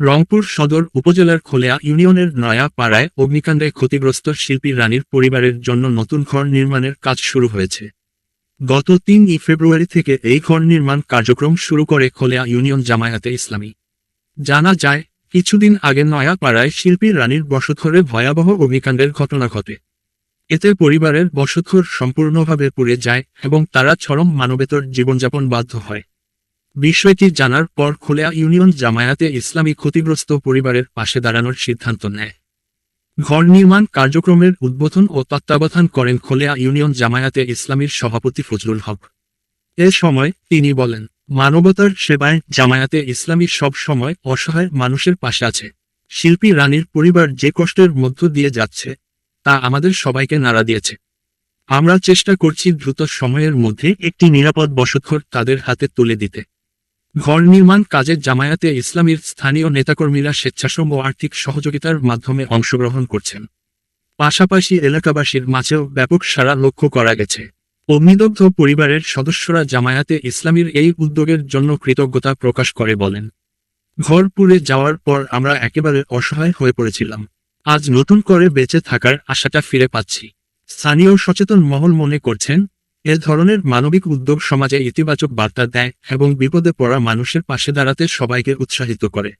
রংপুর সদর উপজেলার খোলেয়া ইউনিয়নের নয়া পাড়ায় অগ্নিকাণ্ডে ক্ষতিগ্রস্ত শিল্পী রানীর পরিবারের জন্য নতুন ঘর নির্মাণের কাজ শুরু হয়েছে। গত ৩ ফেব্রুয়ারি থেকে এই ঘর নির্মাণ কার্যক্রম শুরু করে খোলেয়া ইউনিয়ন জামায়াতে ইসলামী। জানা যায়, কিছুদিন আগে নয়া পাড়ায় শিল্পী রানীর বসতঘরে ভয়াবহ অগ্নিকাণ্ডের ঘটনা ঘটে। এতে পরিবারের বসতঘর সম্পূর্ণভাবে পুড়ে যায় এবং তারা চরম মানবেতর জীবনযাপন বাধ্য হয়। বিষয়টি জানার পর খোলেয়া ইউনিয়ন জামায়াতে ইসলামী ক্ষতিগ্রস্ত পরিবারের পাশে দাঁড়ানোর সিদ্ধান্ত নেয়। ঘর নির্মাণ কার্যক্রমের উদ্বোধন ও তত্ত্বাবধান করেন খোলেয়া ইউনিয়ন জামায়াতে ইসলামীর সভাপতি ফজলুল হক। এ সময় তিনি বলেন, মানবতার সেবায় জামায়াতে ইসলামী সব সময় অসহায় মানুষের পাশে আছে। শিল্পী রানীর পরিবার যে কষ্টের মধ্য দিয়ে যাচ্ছে তা আমাদের সবাইকে নাড়া দিয়েছে। আমরা চেষ্টা করছি দ্রুত সময়ের মধ্যে একটি নিরাপদ বসতঘর তাদের হাতে তুলে দিতে। ঘর নির্মাণ কাজে জামায়াতে ইসলামীর স্থানীয় নেতাকর্মীরা স্বেচ্ছাশ্রম ও আর্থিক সহযোগিতার মাধ্যমে অংশগ্রহণ করছেন। পাশাপাশি এলাকাবাসীর মাঝেও ব্যাপক সাড়া লক্ষ্য করা গেছে। অগ্নিদগ্ধ পরিবারের সদস্যরা জামায়াতে ইসলামীর এই উদ্যোগের জন্য কৃতজ্ঞতা প্রকাশ করে বলেন, ঘর পুড়ে যাওয়ার পর আমরা একেবারে অসহায় হয়ে পড়েছিলাম। আজ নতুন করে বেঁচে থাকার আশাটা ফিরে পাচ্ছি। স্থানীয় সচেতন মহল মনে করছেন, এ ধরনের মানবিক উদ্যোগ সমাজে ইতিবাচক বার্তা দেয় এবং বিপদে পড়া মানুষের পাশে দাঁড়াতে সবাইকে উৎসাহিত করে।